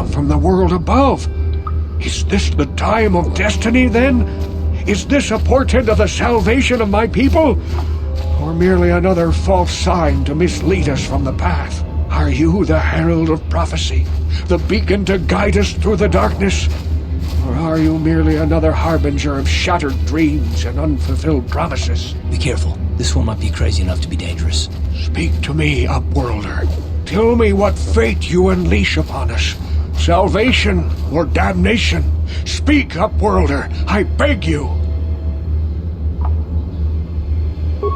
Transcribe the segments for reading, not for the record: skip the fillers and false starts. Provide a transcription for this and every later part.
come from the world above. Is this the time of destiny, then? Is this a portent of the salvation of my people? Or merely another false sign to mislead us from the path? Are you the herald of prophecy, the beacon to guide us through the darkness? Or are you merely another harbinger of shattered dreams and unfulfilled promises? Be careful. This one might be crazy enough to be dangerous. Speak to me, Upworlder. Tell me what fate you unleash upon us. Salvation or damnation? Speak, Upworlder, I beg you.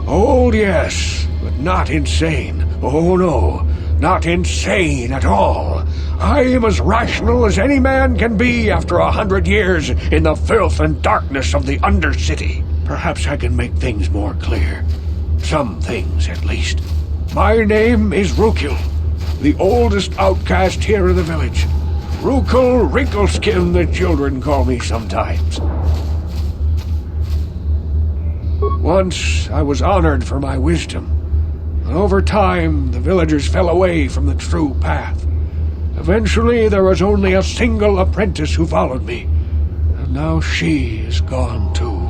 Old, yes, but not insane. Oh no, not insane at all. I am as rational as any man can be after 100 years in the filth and darkness of the Undercity. Perhaps I can make things more clear. Some things, at least. My name is Rukil, the oldest outcast here in the village. Rukil Wrinkleskin, the children call me sometimes. Once I was honored for my wisdom, and over time the villagers fell away from the true path. Eventually there was only a single apprentice who followed me, and now she is gone too.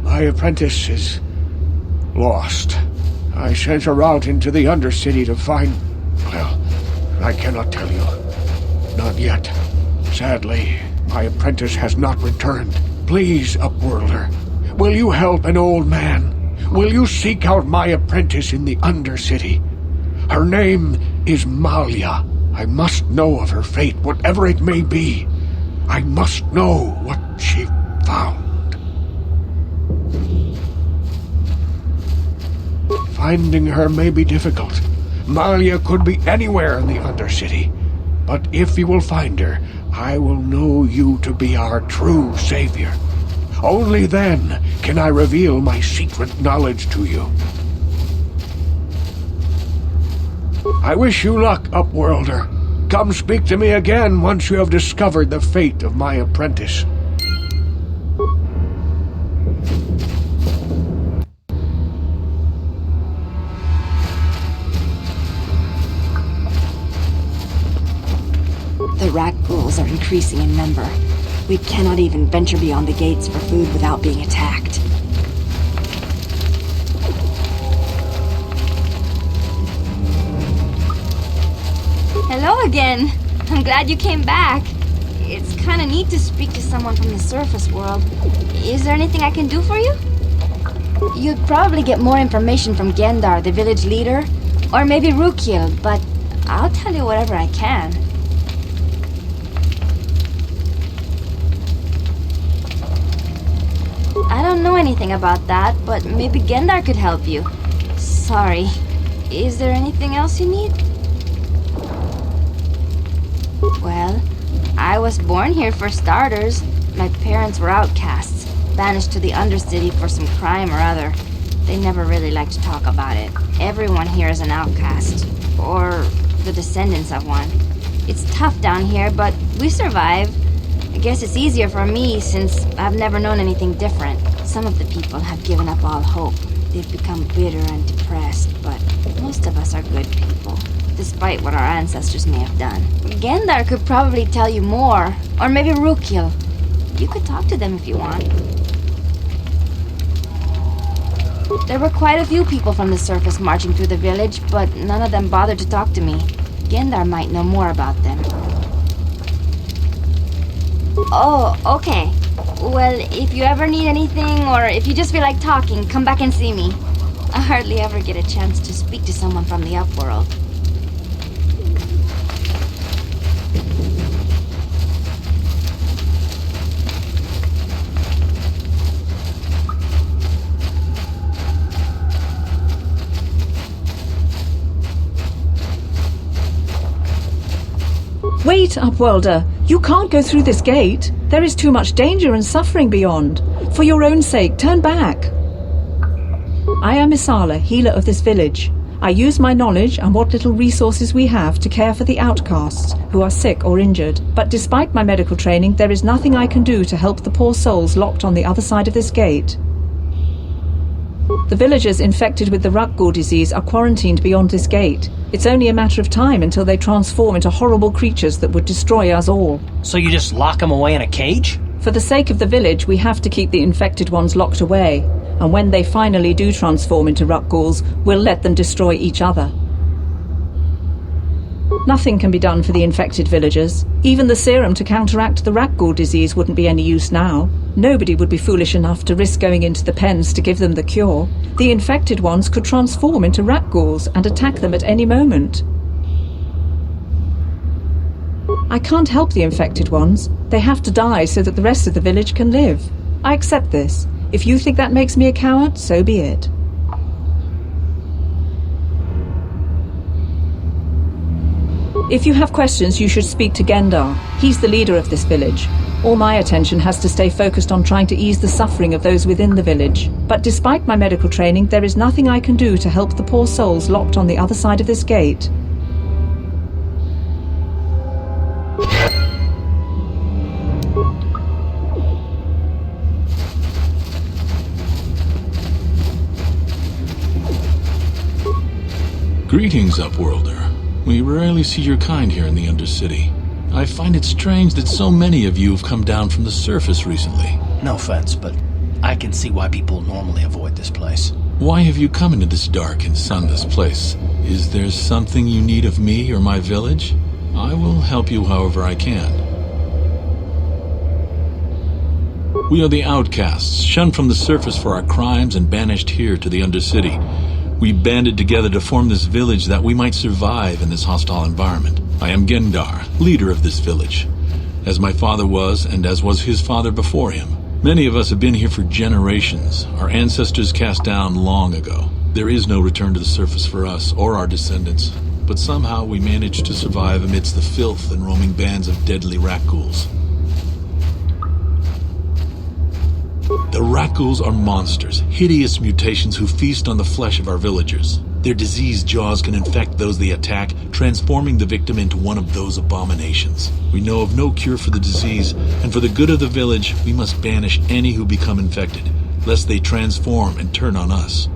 My apprentice is lost. I sent her out into the Undercity to find... well, I cannot tell you. Not yet. Sadly, my apprentice has not returned. Please, Upworlder, will you help an old man? Will you seek out my apprentice in the Undercity? Her name is Malia. I must know of her fate, whatever it may be. I must know what she found. Finding her may be difficult. Malia could be anywhere in the Undercity. But if you will find her, I will know you to be our true savior. Only then can I reveal my secret knowledge to you. I wish you luck, Upworlder. Come speak to me again once you have discovered the fate of my apprentice. The rat ghouls are increasing in number. We cannot even venture beyond the gates for food without being attacked. Hello again. I'm glad you came back. It's kind of neat to speak to someone from the surface world. Is there anything I can do for you? You'd probably get more information from Gendar, the village leader, or maybe Rukil, but I'll tell you whatever I can. I don't know anything about that, but maybe Gendar could help you. Sorry. Is there anything else you need? Well, I was born here for starters. My parents were outcasts, banished to the Undercity for some crime or other. They never really liked to talk about it. Everyone here is an outcast, or the descendants of one. It's tough down here, but we survive. I guess it's easier for me since I've never known anything different. Some of the people have given up all hope. They've become bitter and depressed, but most of us are good people, despite what our ancestors may have done. Gendar could probably tell you more, or maybe Rukil. You could talk to them if you want. There were quite a few people from the surface marching through the village, but none of them bothered to talk to me. Gendar might know more about them. Oh, okay. Well, if you ever need anything, or if you just feel like talking, come back and see me. I hardly ever get a chance to speak to someone from the Upworld. Wait, Upworlder! You can't go through this gate. There is too much danger and suffering beyond. For your own sake, turn back. I am Isala, healer of this village. I use my knowledge and what little resources we have to care for the outcasts who are sick or injured. But despite my medical training, there is nothing I can do to help the poor souls locked on the other side of this gate. The villagers infected with the Rakghoul disease are quarantined beyond this gate. It's only a matter of time until they transform into horrible creatures that would destroy us all. So you just lock them away in a cage? For the sake of the village, we have to keep the infected ones locked away. And when they finally do transform into Rakghouls, we'll let them destroy each other. Nothing can be done for the infected villagers. Even the serum to counteract the Rakghoul disease wouldn't be any use now. Nobody would be foolish enough to risk going into the pens to give them the cure. The infected ones could transform into Rakghouls and attack them at any moment. I can't help the infected ones. They have to die so that the rest of the village can live. I accept this. If you think that makes me a coward, so be it. If you have questions, you should speak to Gendar. He's the leader of this village. All my attention has to stay focused on trying to ease the suffering of those within the village. But despite my medical training, there is nothing I can do to help the poor souls locked on the other side of this gate. Greetings, Upworlder. We rarely see your kind here in the Undercity. I find it strange that so many of you have come down from the surface recently. No offense, but I can see why people normally avoid this place. Why have you come into this dark and sunless place? Is there something you need of me or my village? I will help you however I can. We are the outcasts, shunned from the surface for our crimes and banished here to the Undercity. We banded together to form this village that we might survive in this hostile environment. I am Gendar, leader of this village, as my father was and as was his father before him. Many of us have been here for generations, our ancestors cast down long ago. There is no return to the surface for us or our descendants, but somehow we managed to survive amidst the filth and roaming bands of deadly Rakghouls. The Rakghouls are monsters, hideous mutations who feast on the flesh of our villagers. Their diseased jaws can infect those they attack, transforming the victim into one of those abominations. We know of no cure for the disease, and for the good of the village, we must banish any who become infected, lest they transform and turn on us.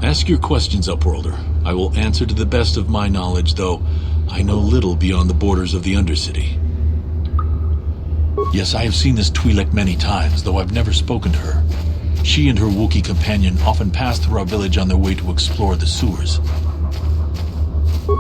Ask your questions, Upworlder. I will answer to the best of my knowledge, though I know little beyond the borders of the Undercity. Yes, I have seen this Twi'lek many times, though I've never spoken to her. She and her Wookiee companion often pass through our village on their way to explore the sewers.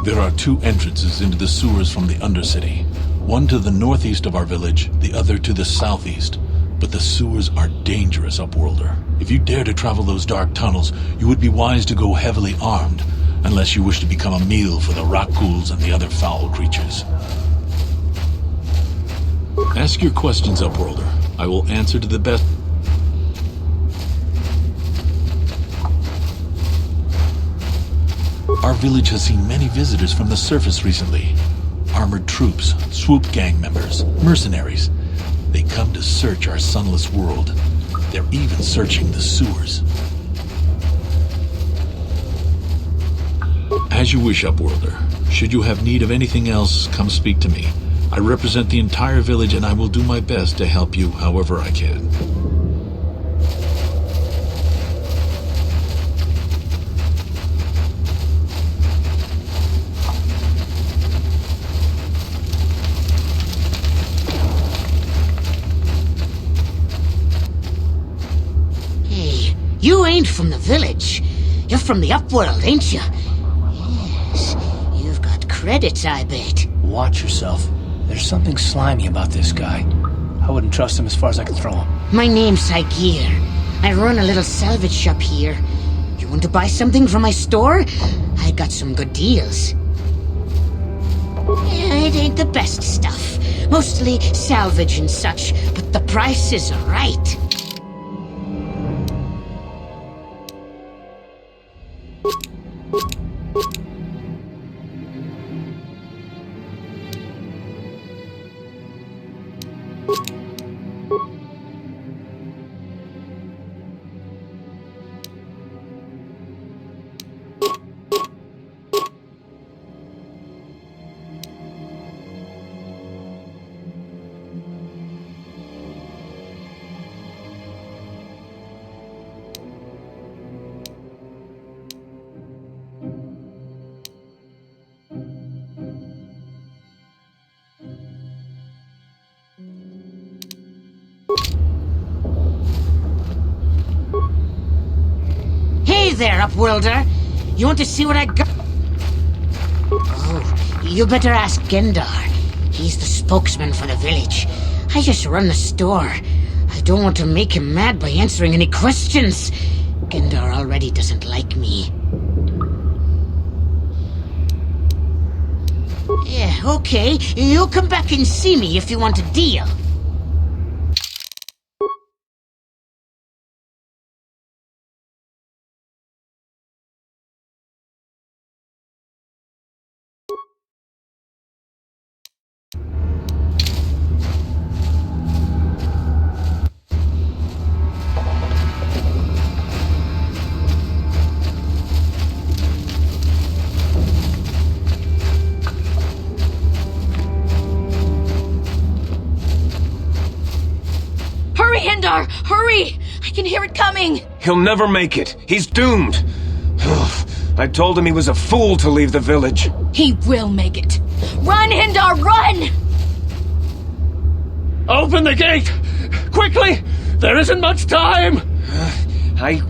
There are two entrances into the sewers from the Undercity, one to the northeast of our village, the other to the southeast. But the sewers are dangerous, Upworlder. If you dare to travel those dark tunnels, you would be wise to go heavily armed, unless you wish to become a meal for the Rakghouls and the other foul creatures. Ask your questions, Upworlder. I will answer to the best. Our village has seen many visitors from the surface recently. Armored troops, swoop gang members, mercenaries. They come to search our sunless world. They're even searching the sewers. As you wish, Upworlder. Should you have need of anything else, come speak to me. I represent the entire village and I will do my best to help you however I can. Hey, you ain't from the village. You're from the Upworld, ain't you? Yes, you've got credits, I bet. Watch yourself. There's something slimy about this guy. I wouldn't trust him as far as I could throw him. My name's Saigir. I run a little salvage shop here. You want to buy something from my store? I got some good deals. Yeah, it ain't the best stuff. Mostly salvage and such, but the price is right. Hey there, Upworlder. You want to see what I got? Oh, you better ask Gendar. He's the spokesman for the village. I just run the store. I don't want to make him mad by answering any questions. Gendar already doesn't like me. Yeah, okay. You'll come back and see me if you want a deal. Hurry, Hindar! Hurry! I can hear it coming! He'll never make it. He's doomed. I told him he was a fool to leave the village. He will make it. Run, Hindar, run! Open the gate! Quickly! There isn't much time! I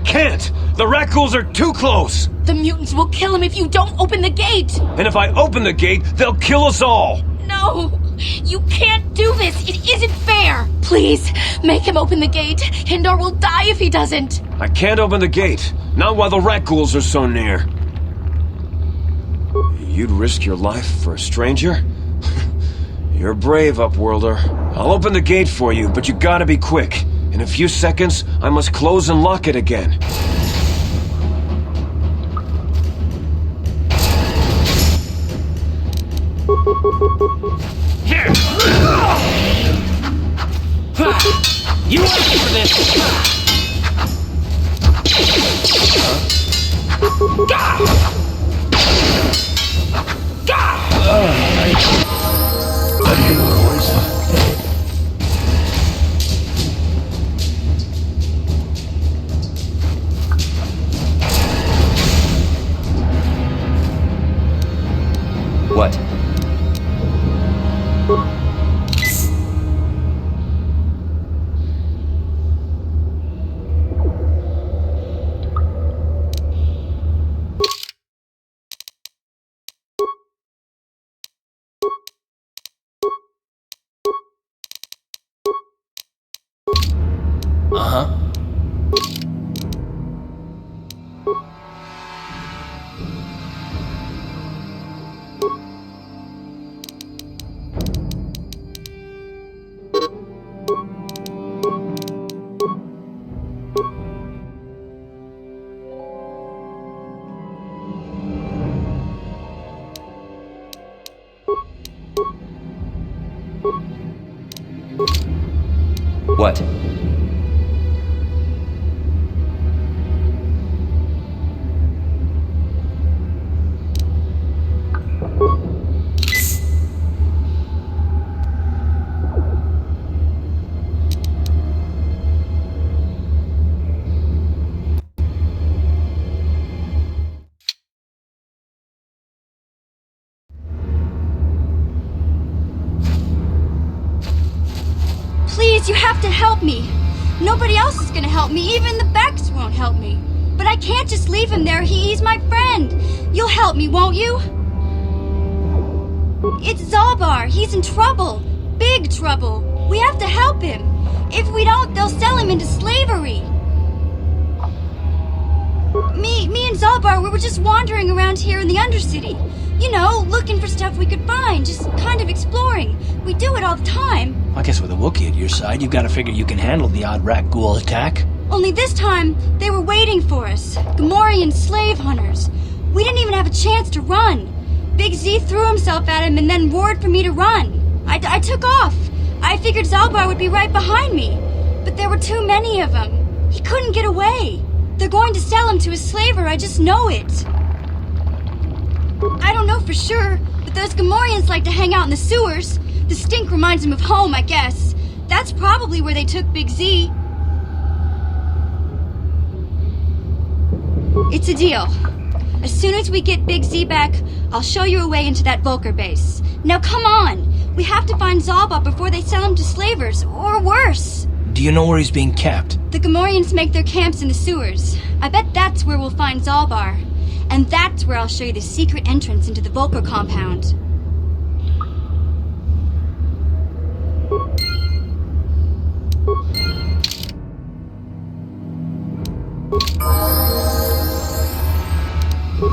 can't. The Rakghouls are too close. The mutants will kill him if you don't open the gate! And if I open the gate, they'll kill us all. No! You can't do this! It isn't fair! Please, make him open the gate. Hindar will die if he doesn't. I can't open the gate. Not while the Rakghouls are so near. You'd risk your life for a stranger? You're brave, Upworlder. I'll open the gate for you, but you gotta be quick. In a few seconds, I must close and lock it again. Here! You asked for this! What? Uh-huh. What? Please, you have to help me. Nobody else is gonna help me. Even the Becks won't help me. But I can't just leave him there. He's my friend. You'll help me, won't you? It's Zalbar. He's in trouble. Big trouble. We have to help him. If we don't, they'll sell him into slavery. Me and Zalbar, we were just wandering around here in the Undercity. You know, looking for stuff we could find, just kind of exploring. We do it all the time. I guess with a Wookiee at your side, you've got to figure you can handle the odd Rakghoul attack. Only this time, they were waiting for us. Gamorrean slave hunters. We didn't even have a chance to run. Big Z threw himself at him and then roared for me to run. I took off. I figured Zalbar would be right behind me. But there were too many of them. He couldn't get away. They're going to sell him to a slaver, I just know it. I don't know for sure, but those Gamorreans like to hang out in the sewers. The stink reminds them of home, I guess. That's probably where they took Big Z. It's a deal. As soon as we get Big Z back, I'll show you a way into that Vulcar base. Now come on! We have to find Zalbar before they sell him to slavers, or worse. Do Do you know where he's being kept? The Gamorreans make their camps in the sewers. I bet that's where we'll find Zalbar. And that's where I'll show you the secret entrance into the Volker compound.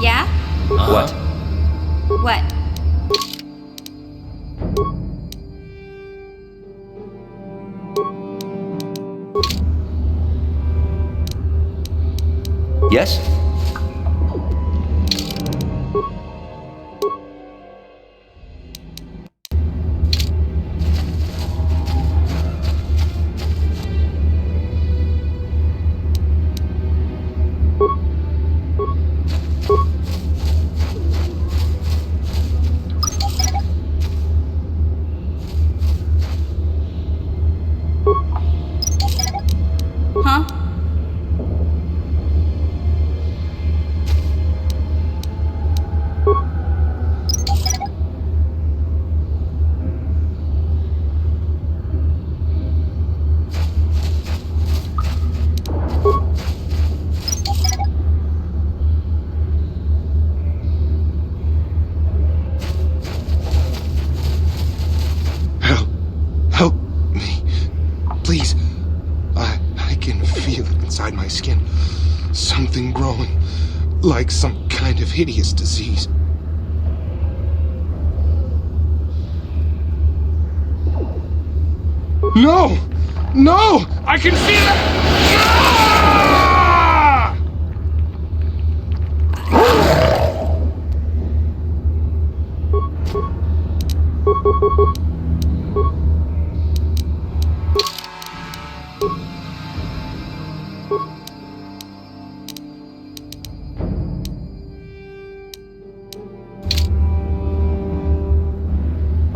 Yeah? What? What? Yes? Huh? Help me. Please. I can feel it inside my skin. Something growing. Like some kind of hideous disease. No! No! I can feel it!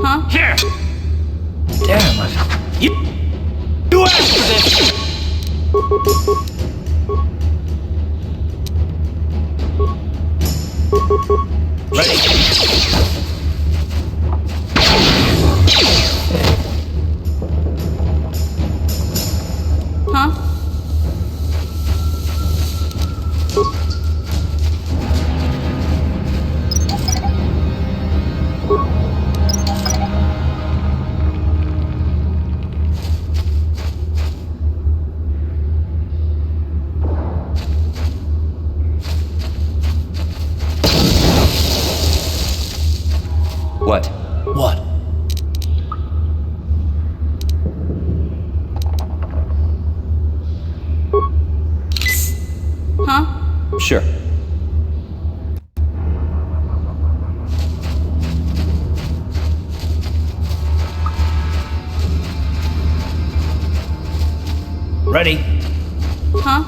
Huh? Here! Damn, you asked for this! Huh? What? What? Huh? Sure. Ready? Huh?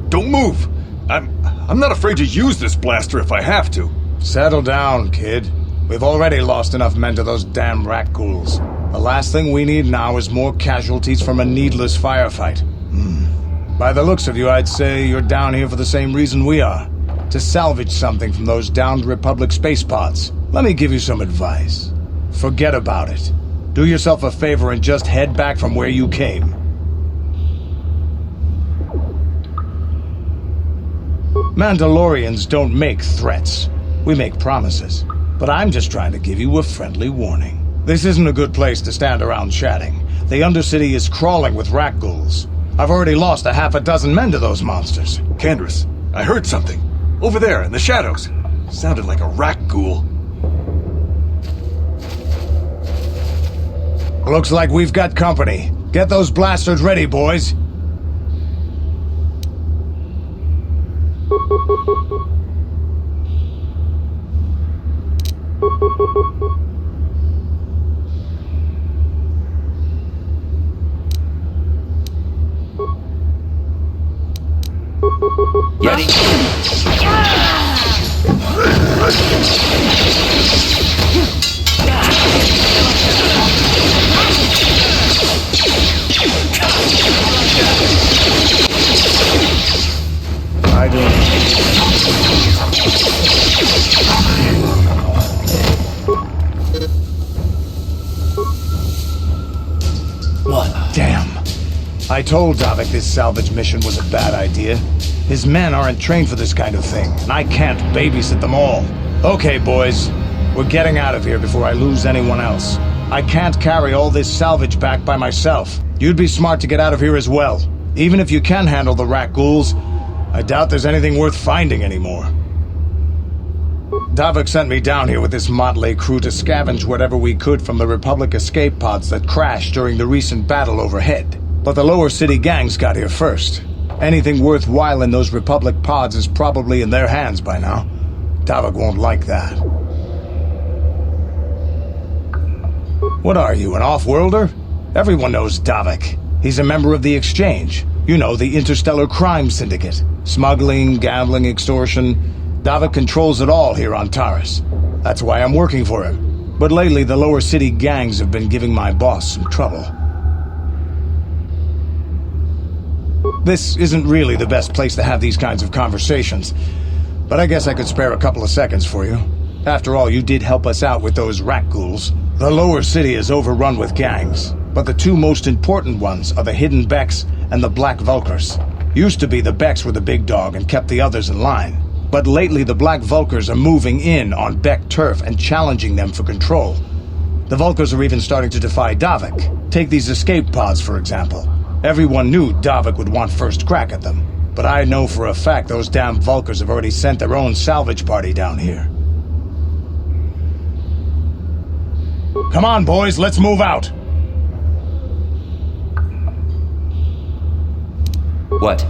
Don't move! I'm not afraid to use this blaster if I have to. Settle down, kid. We've already lost enough men to those damn rat ghouls. The last thing we need now is more casualties from a needless firefight. By the looks of you, I'd say you're down here for the same reason we are. To salvage something from those downed Republic space pods. Let me give you some advice. Forget about it. Do yourself a favor and just head back from where you came. Mandalorians don't make threats. We make promises. But I'm just trying to give you a friendly warning. This isn't a good place to stand around chatting. The Undercity is crawling with rat ghouls. I've already lost a half a dozen men to those monsters. Candace, I heard something. Over there, in the shadows. Sounded like a rat ghoul. Looks like we've got company. Get those blasters ready, boys. Ready? I don't... What? Damn. I told Davik this salvage mission was a bad idea. His men aren't trained for this kind of thing, and I can't babysit them all. Okay, boys. We're getting out of here before I lose anyone else. I can't carry all this salvage back by myself. You'd be smart to get out of here as well. Even if you can handle the rat ghouls, I doubt there's anything worth finding anymore. Davik sent me down here with this motley crew to scavenge whatever we could from the Republic escape pods that crashed during the recent battle overhead. But the lower city gangs got here first. Anything worthwhile in those Republic pods is probably in their hands by now. Davik won't like that. What are you, an off-worlder? Everyone knows Davik. He's a member of the Exchange. You know, the interstellar crime syndicate. Smuggling, gambling, extortion. Davik controls it all here on Taris. That's why I'm working for him. But lately, the lower city gangs have been giving my boss some trouble. This isn't really the best place to have these kinds of conversations, but I guess I could spare a couple of seconds for you. After all, you did help us out with those rat ghouls. The lower city is overrun with gangs, but the two most important ones are the Hidden Becks and the Black Vulkars. Used to be the Becks were the big dog and kept the others in line, but lately the Black Vulkars are moving in on Beck turf and challenging them for control. The Vulkars are even starting to defy Davik. Take these escape pods, for example. Everyone knew Davik would want first crack at them, but I know for a fact those damn Vulkars have already sent their own salvage party down here. Come on, boys, let's move out! What?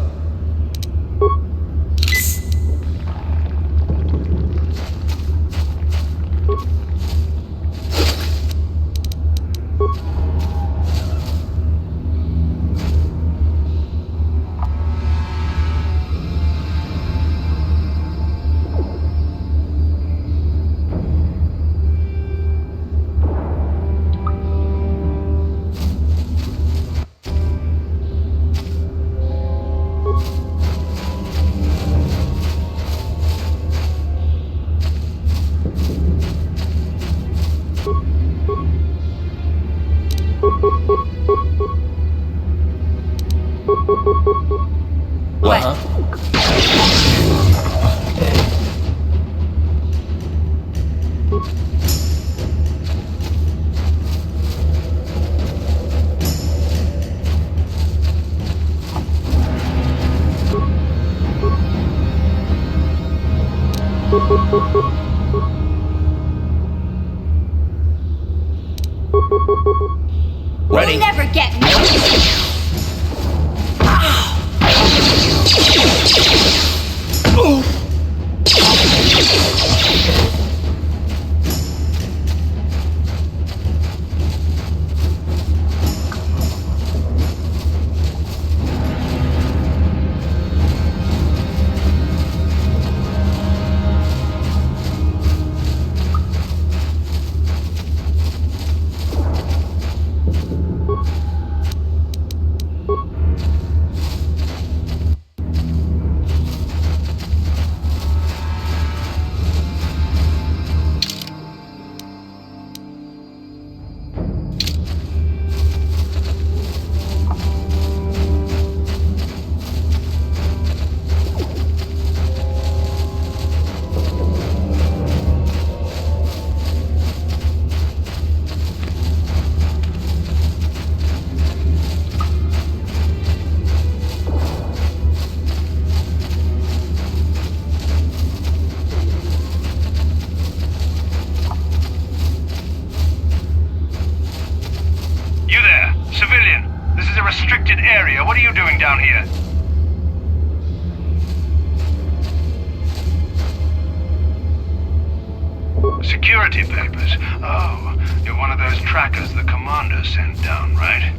What? Ready? You'll never get me. Civilian, this is a restricted area. What are you doing down here? Security papers? Oh, you're one of those trackers the commander sent down, right?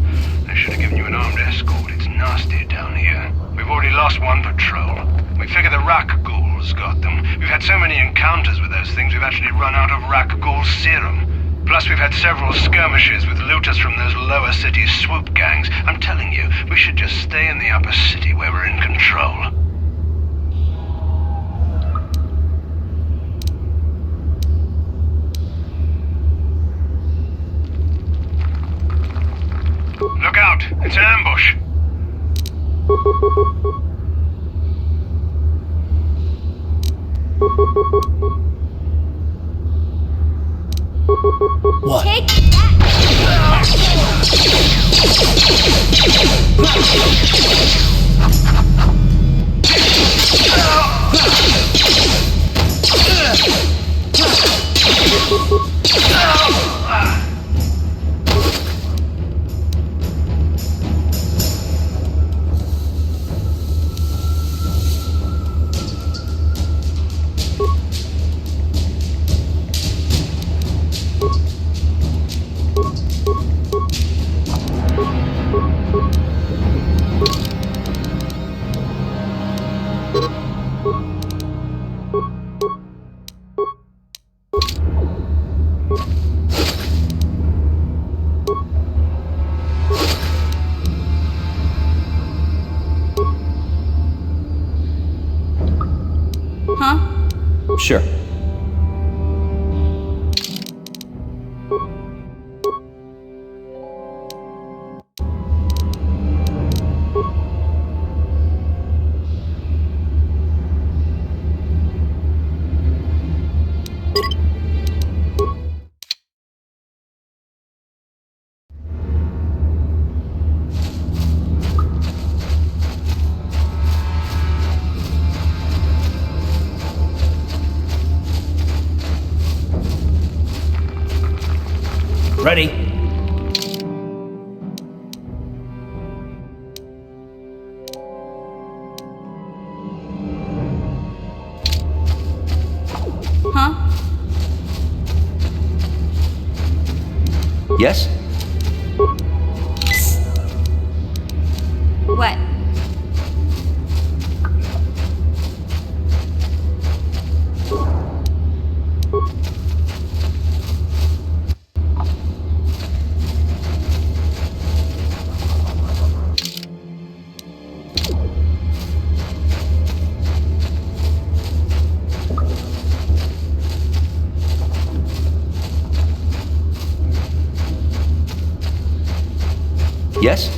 They should have given you an armed escort. It's nasty down here. We've already lost one patrol. We figure the Rakghouls got them. We've had so many encounters with those things, we've actually run out of Rakghoul serum. Plus, we've had several skirmishes with looters from those lower city swoop gangs. I'm telling you, we should just stay in the upper city where we're in control. Look out! It's an ambush! What? Take that! Huh? Sure. Ready? Huh? Yes? What? Yes?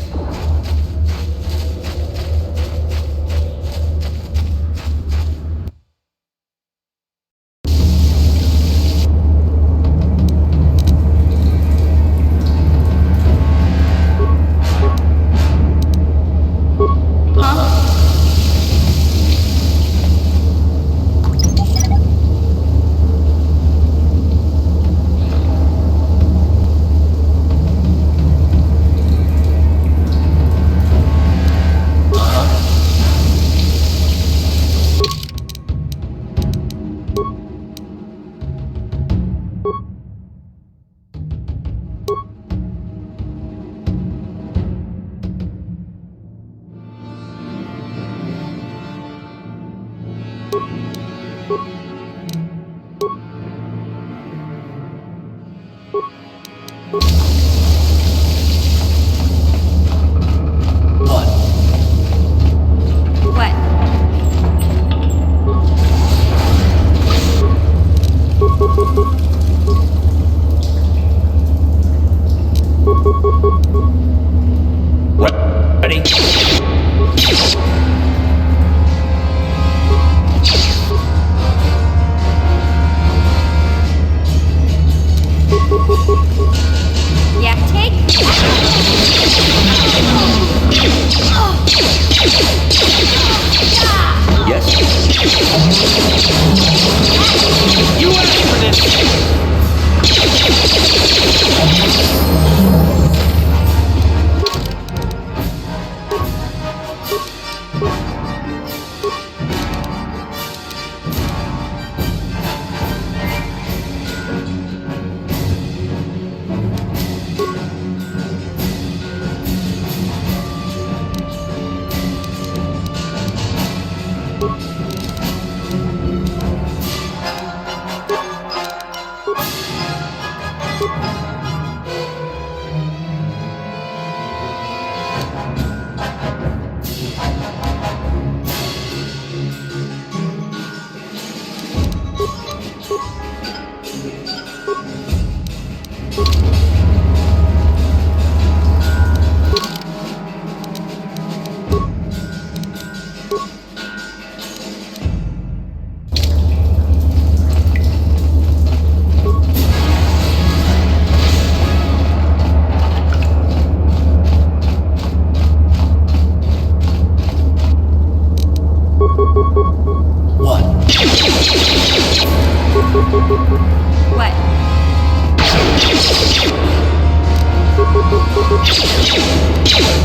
How'd you like that?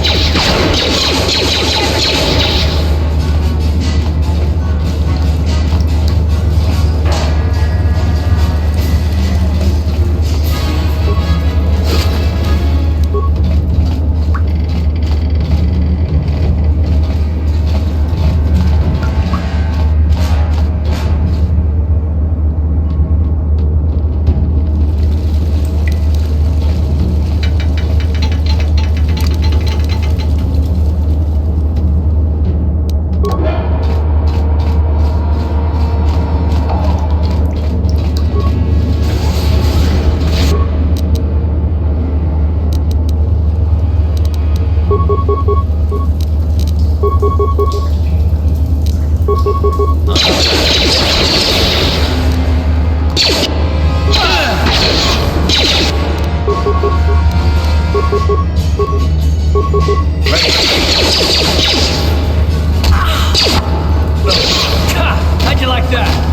How'd you like that?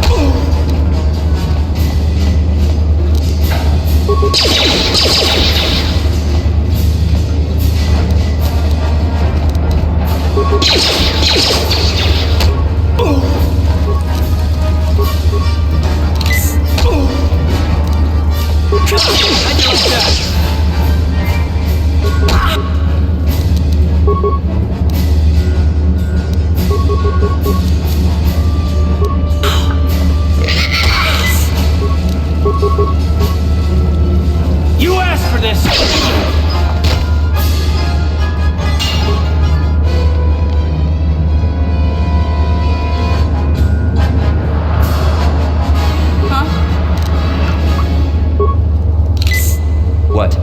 You asked for this! What?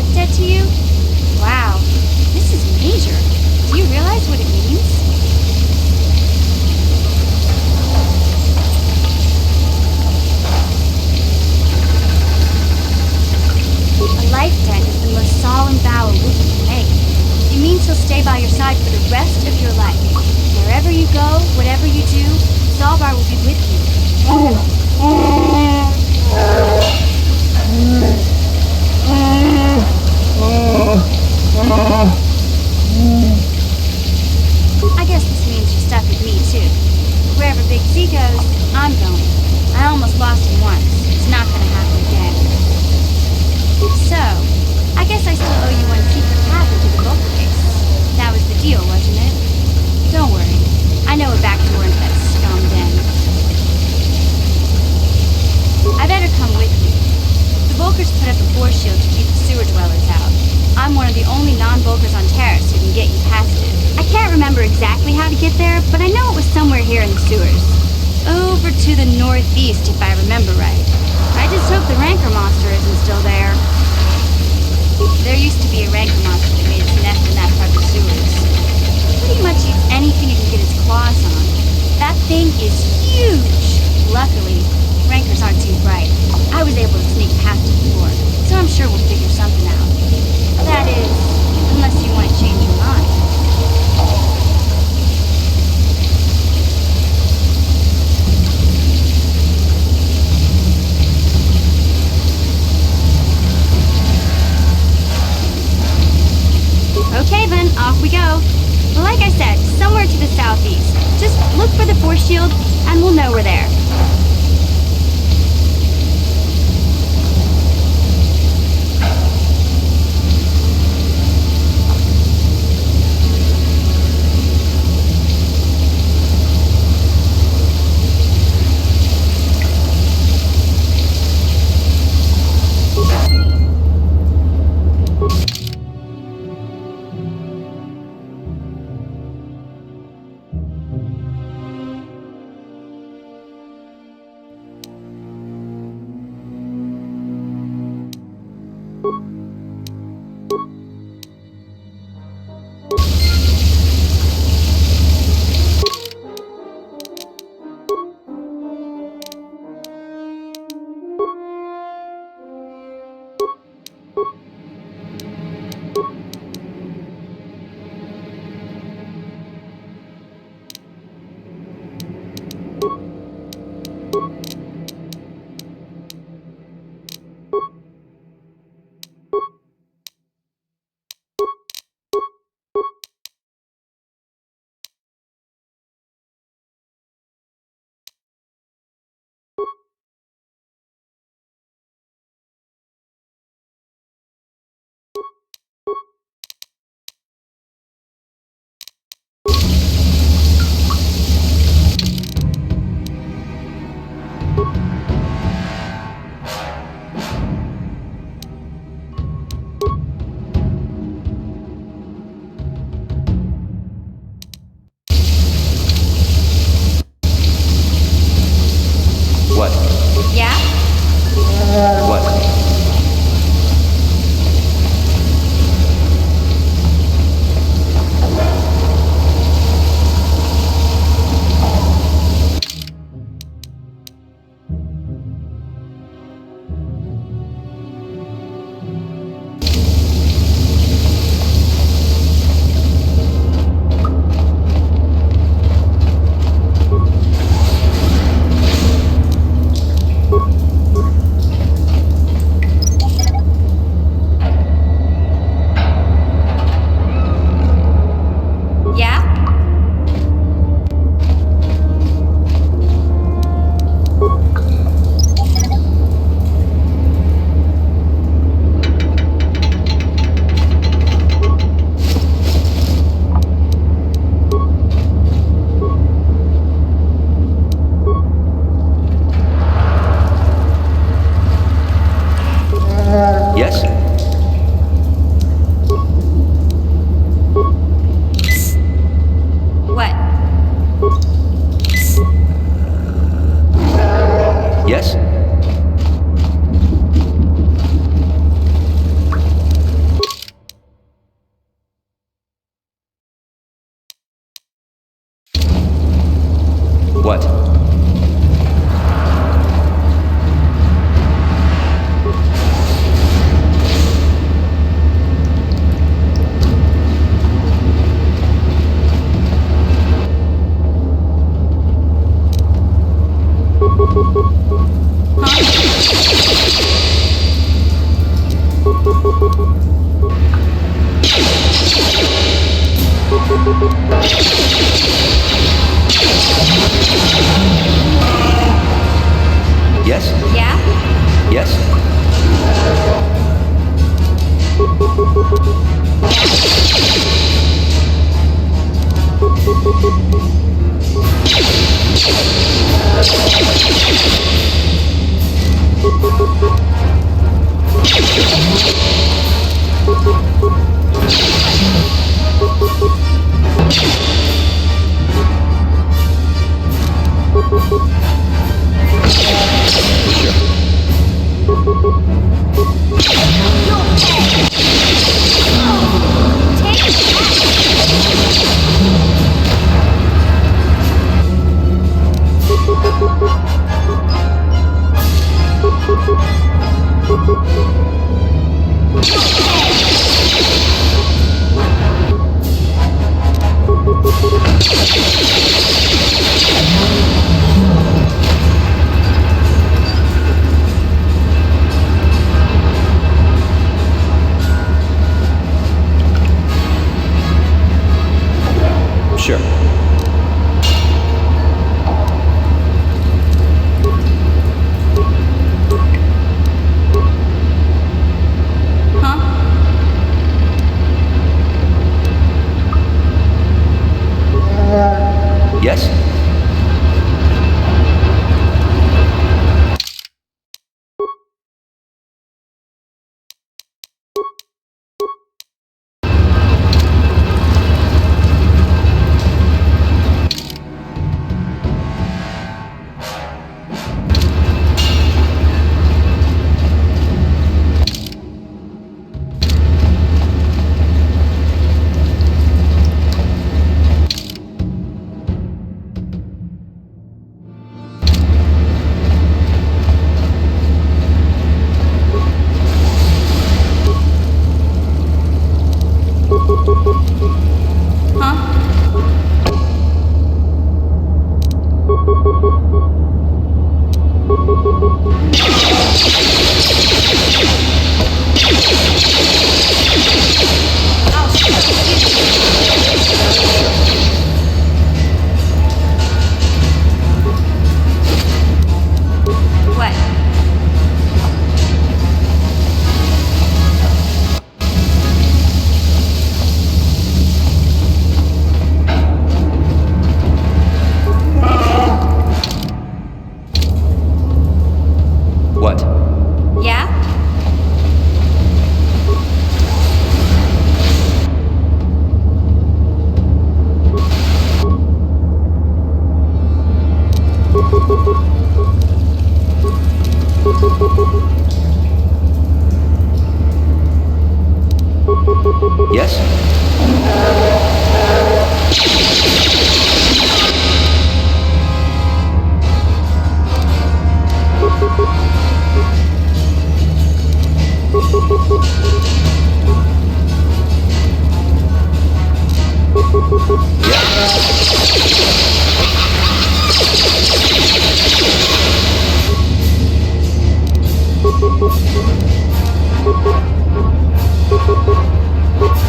life debt to you? Wow, this is major. Do you realize what it means? A life debt is the most solemn vow a Wookiee can make. It means he'll stay by your side for the rest of your life. Wherever you go, whatever you do, Zalbar will be with you. I guess this means you're stuck with me, too. Wherever Big Z goes, I'm going. I almost lost him once. It's not gonna happen again. So, I guess I still owe you one secret path into the Vulcan case. That was the deal, wasn't it? Don't worry. I know a back door into that scum den. I better come with you. The Vulkars put up a force shield to keep the sewer dwellers out. I'm one of the only non-Vulkars on Terrace who can get you past it. I can't remember exactly how to get there, but I know it was somewhere here in the sewers. Over to the northeast, if I remember right. I just hope the Rancor monster isn't still there. There used to be a Rancor monster that made its nest in that part of the sewers. Pretty much eats anything it can get its claws on. That thing is huge! Luckily, Rancors aren't too bright. I was able to sneak past it before, so I'm sure we'll figure something out. That is, unless you want to change your mind. Okay then, off we go. Like I said, somewhere to the southeast. Just look for the force shield, and we'll know we're there. Yes? Yeah? Yes? Sure. Yes? What? What? Yeah?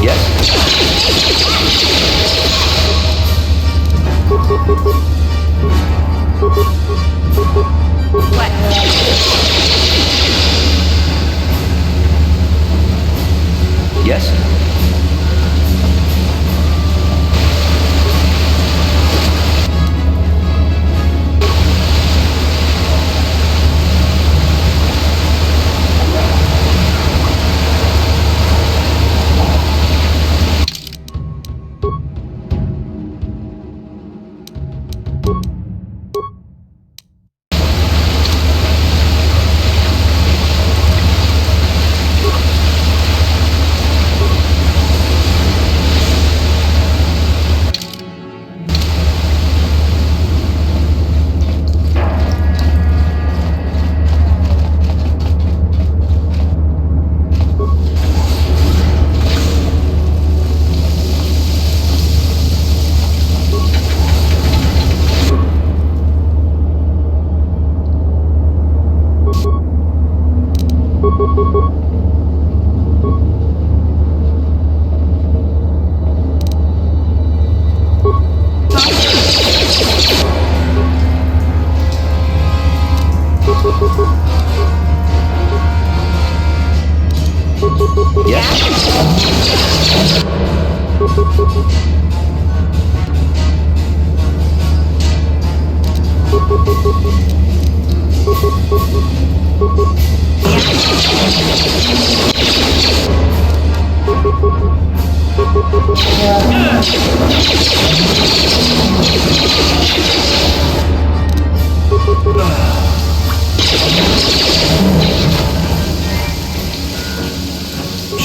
Yes? Yes?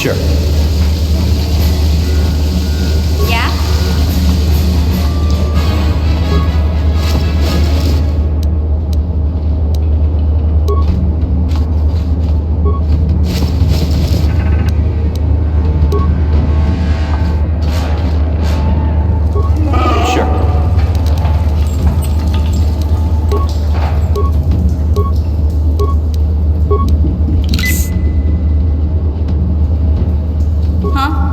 Sure. Yeah? Sure. Huh?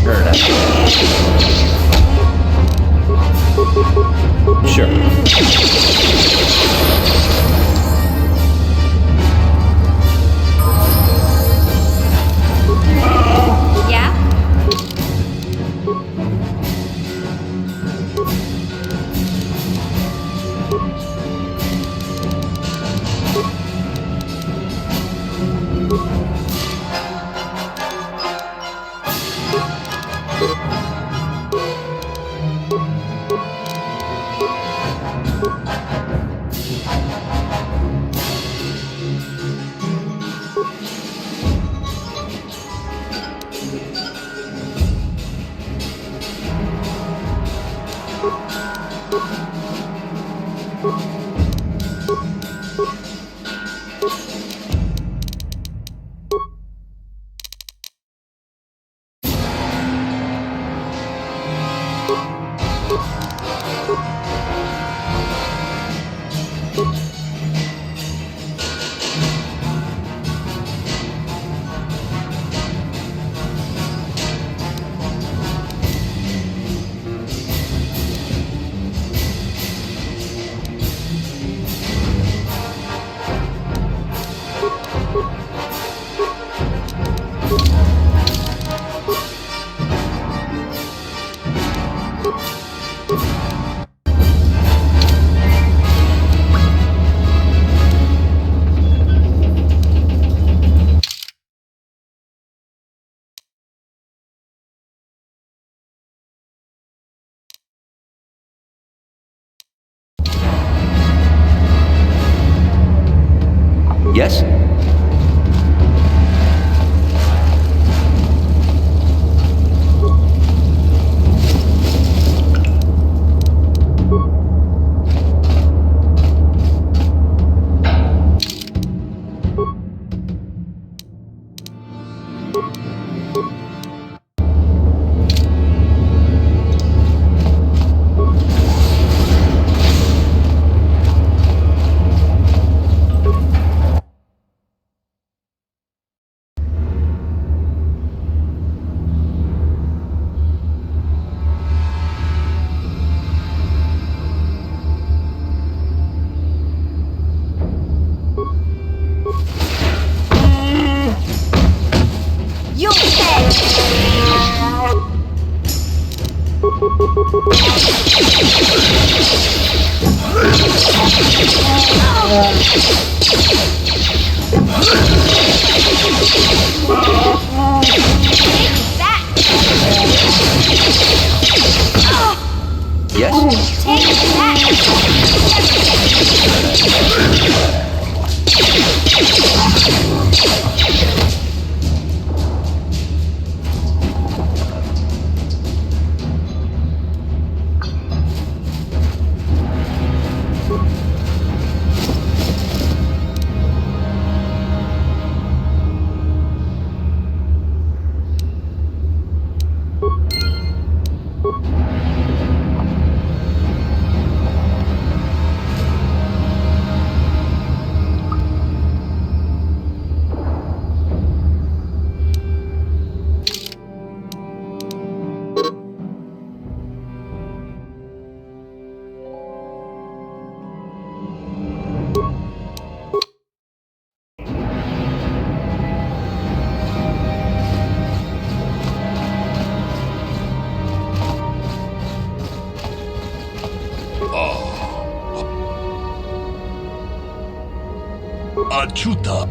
Heard it. Sure. Yeah? Yes? You said! Take that! Yes? Take Achuta.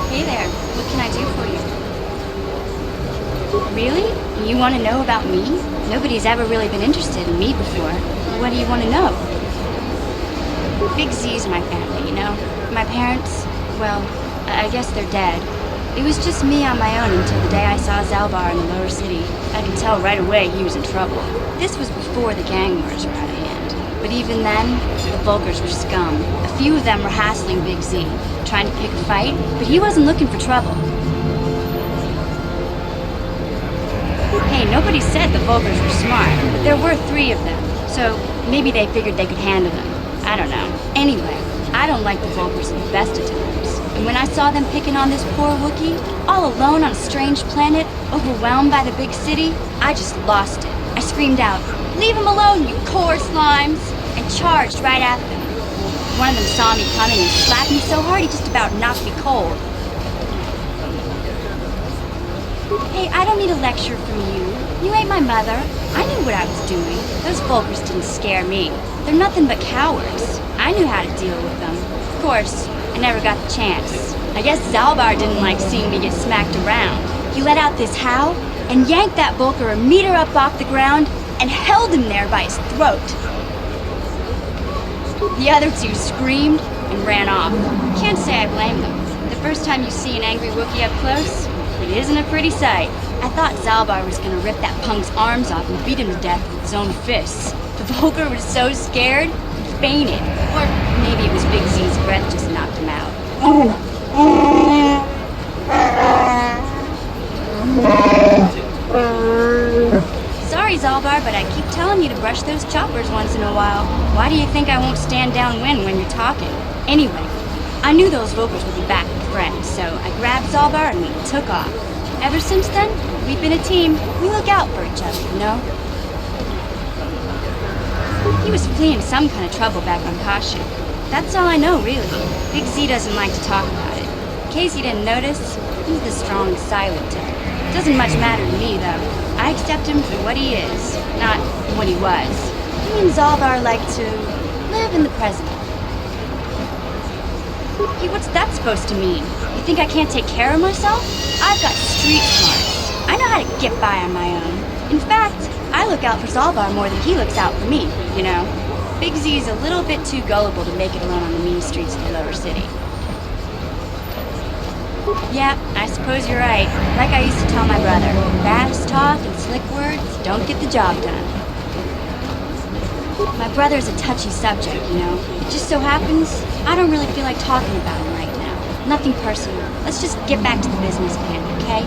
Hey there, what can I do for you? Really? You want to know about me? Nobody's ever really been interested in me before. What do you want to know? Big Z's my family, you know? My parents, well, I guess they're dead. It was just me on my own until the day I saw Zalbar in the lower city. I could tell right away he was in trouble. This was before the gang wars were out of hand. But even then, the Vulkars were scum. A few of them were hassling Big Z, trying to pick a fight, but he wasn't looking for trouble. Hey, nobody said the Vulkars were smart, but there were 3 of them, so maybe they figured they could handle them. I don't know. Anyway, I don't like the Vulkars at the best of times. And when I saw them picking on this poor Wookiee, all alone on a strange planet, overwhelmed by the big city, I just lost it. I screamed out, "Leave him alone, you core slimes!" and charged right at them. One of them saw me coming and slapped me so hard he just about knocked me cold. Hey, I don't need a lecture from you. You ain't my mother. I knew what I was doing. Those Vulkars didn't scare me. They're nothing but cowards. I knew how to deal with them. Of course, I never got the chance. I guess Zalbar didn't like seeing me get smacked around. He let out this howl and yanked that Vulkar a meter up off the ground and held him there by his throat. The other 2 screamed and ran off. Can't say I blame them. The first time you see an angry Wookiee up close, it isn't a pretty sight. I thought Zalbar was gonna rip that punk's arms off and beat him to death with his own fists. The Vulkar was so scared, he fainted. Or maybe it was Big Z's breath just knocked him out. Sorry, Zalbar, but I keep telling you to brush those choppers once in a while. Why do you think I won't stand downwind when you're talking? Anyway, I knew those Vulkars would be back with friends, so I grabbed Zalbar and we took off. Ever since then, we've been a team. We look out for each other, you know? He was fleeing some kind of trouble back on Kashyyyk. That's all I know, really. Big Z doesn't like to talk about it. In case you didn't notice, he's the strong, silent type. Doesn't much matter to me, though. I accept him for what he is, not what he was. Me and Zalbar like to live in the present. Hey, what's that supposed to mean? You think I can't take care of myself? I've got street smarts. I know how to get by on my own. In fact, I look out for Zalbar more than he looks out for me, you know? Big Z's a little bit too gullible to make it alone on the mean streets of the lower city. Yeah, I suppose you're right. Like I used to tell my brother, fast talk and slick words don't get the job done. My brother's a touchy subject, you know. It just so happens, I don't really feel like talking about him right now. Nothing personal. Let's just get back to the business plan, okay?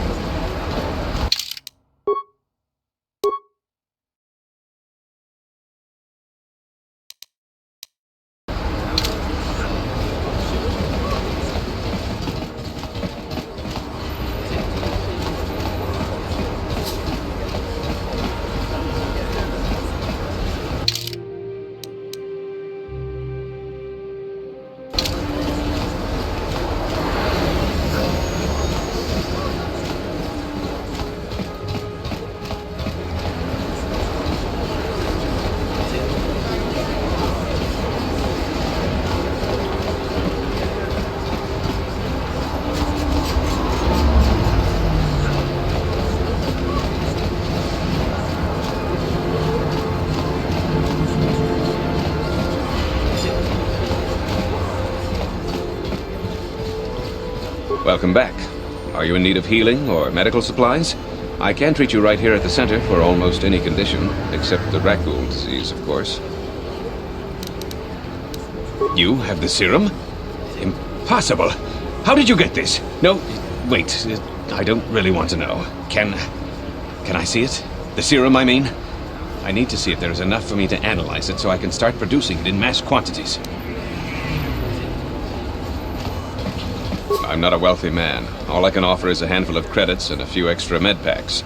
Welcome back. Are you in need of healing or medical supplies? I can treat you right here at the center for almost any condition, except the rat ghoul disease, of course. You have the serum? Impossible! How did you get this? No, wait, I don't really want to know. Can I see it? The serum, I mean? I need to see if there is enough for me to analyze it so I can start producing it in mass quantities. I'm not a wealthy man. All I can offer is a handful of credits and a few extra med packs.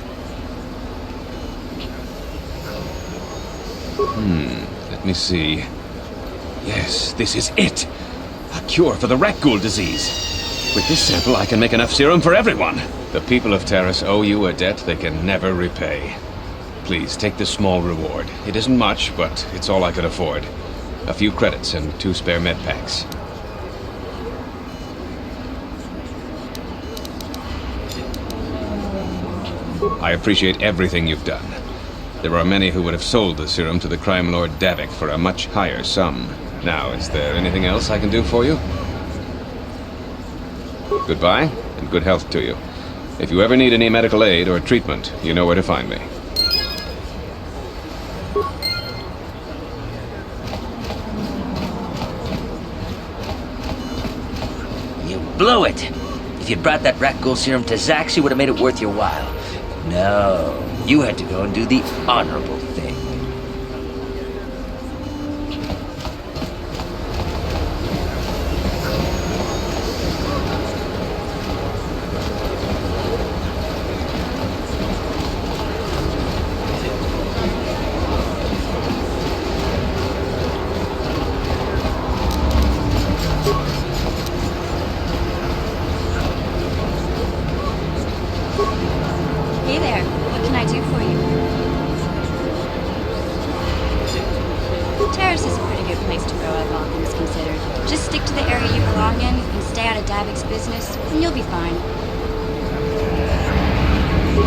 Let me see. Yes, this is it! A cure for the rat ghoul disease. With this sample, I can make enough serum for everyone. The people of Terrace owe you a debt they can never repay. Please, take this small reward. It isn't much, but it's all I could afford. A few credits and 2 spare med packs. I appreciate everything you've done. There are many who would have sold the serum to the crime lord Davik for a much higher sum. Now, is there anything else I can do for you? Goodbye, and good health to you. If you ever need any medical aid or treatment, you know where to find me. You blew it! If you'd brought that rat ghoul serum to Zack, she would have made it worth your while. No, you had to go and do the honorable thing. Hey there, what can I do for you? Terrace is a pretty good place to grow up, all things considered. Just stick to the area you belong in and stay out of Davik's business, and you'll be fine.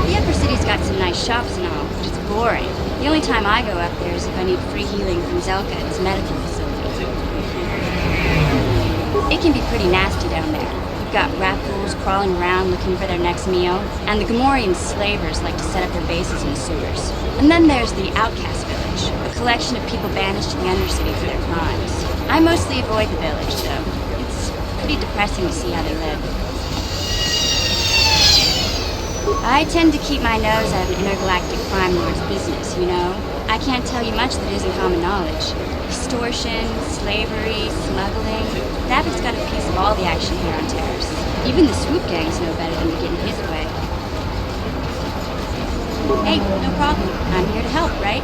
The upper city's got some nice shops and all, but it's boring. The only time I go up there is if I need free healing from Zelka at his medical facility. It can be pretty nasty down there. You've got rat ghouls crawling around looking for their next meal, and the Gamorrean slavers like to set up their bases in the sewers. And then there's the Outcast Village, a collection of people banished to the Undercity for their crimes. I mostly avoid the village, though. It's pretty depressing to see how they live. I tend to keep my nose out of an intergalactic crime lord's business, you know? I can't tell you much that isn't common knowledge. Extortion, slavery, smuggling. Davik's got a piece of all the action here on Terrace. Even the swoop gangs know better than to get in his way. Hey, no problem. I'm here to help, right?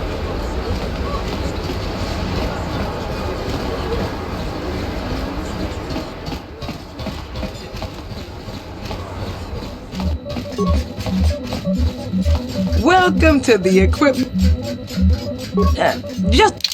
Welcome to the equipment. Just.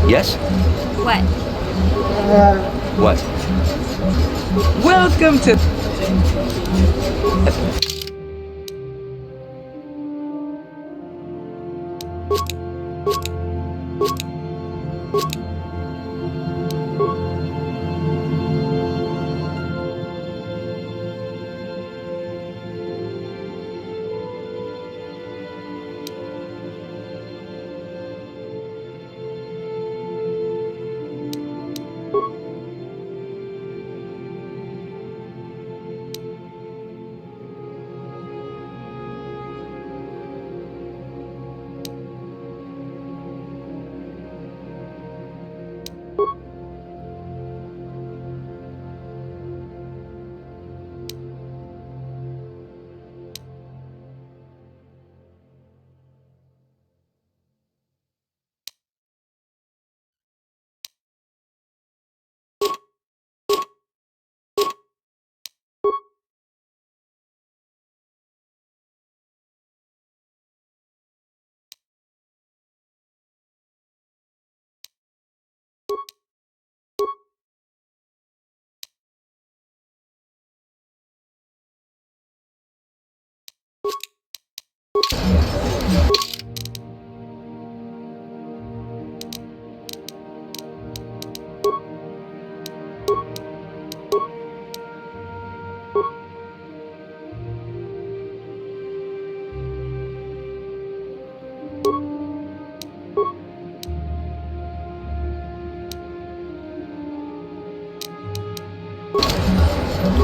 Yes? What? What? Welcome to.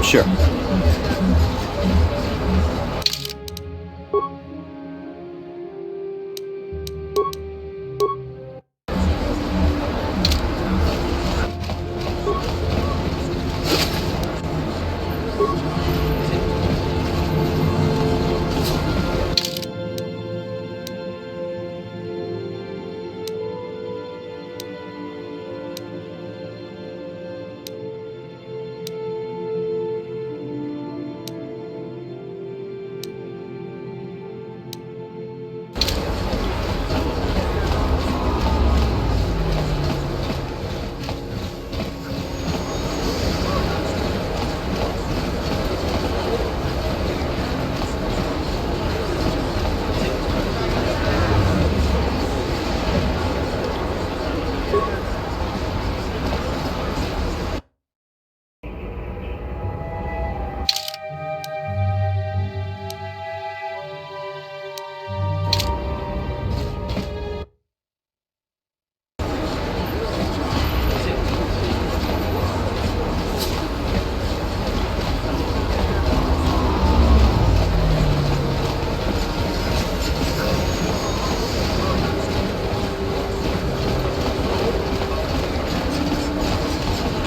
Sure.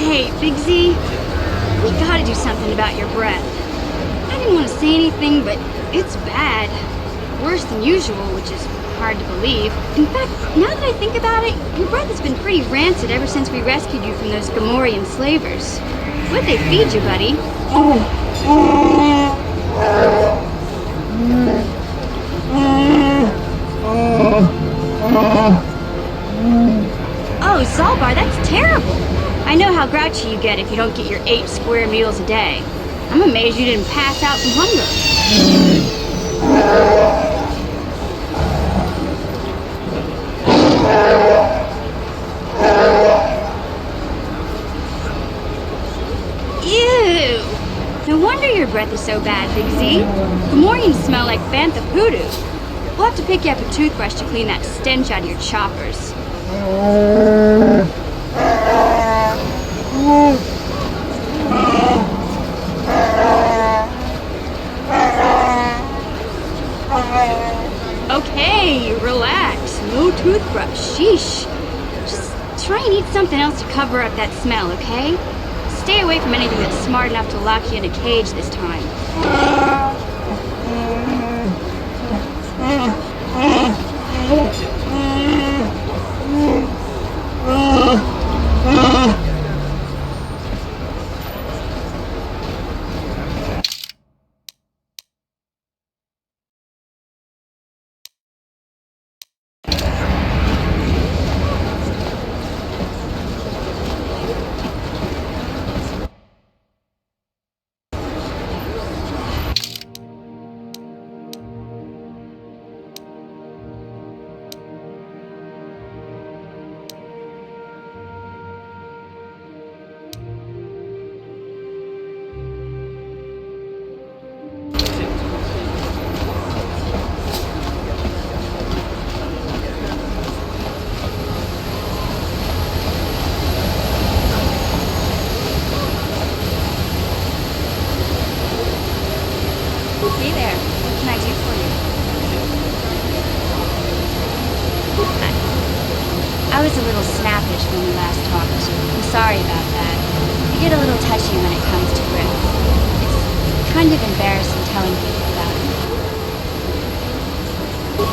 Hey, Big Z, we gotta do something about your breath. I didn't want to say anything, but it's bad. Worse than usual, which is hard to believe. In fact, now that I think about it, your breath has been pretty rancid ever since we rescued you from those Gamorrean slavers. What'd they feed you, buddy? Oh, Zalbar, that's terrible. I know how grouchy you get if you don't get your 8 square meals a day. I'm amazed you didn't pass out from hunger. Ew! No wonder your breath is so bad, Big Z. Gamorreans smell like bantha poodoo. We'll have to pick you up a toothbrush to clean that stench out of your choppers. Okay, relax. No toothbrush. Sheesh. Just try and eat something else to cover up that smell, okay? Stay away from anything that's smart enough to lock you in a cage this time. Hey there. What can I do for you? I was a little snappish when we last talked. I'm sorry about that. I get a little touchy when it comes to Griff. It's kind of embarrassing telling people about him.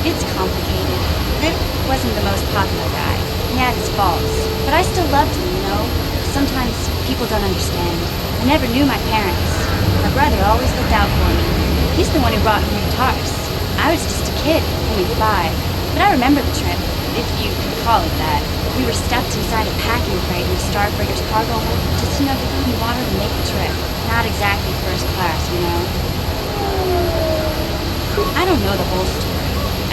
It's complicated. Griff wasn't the most popular guy. He had his faults. But I still loved him, you know? Sometimes people don't understand. I never knew my parents. My brother always looked out for me. He's the one who brought home the Tars. I was just a kid, only 5. But I remember the trip, if you could call it that. We were stuffed inside a packing crate in the Starfrigger's cargo hold, just enough food and water to make the trip. Not exactly first class, you know. I don't know the whole story.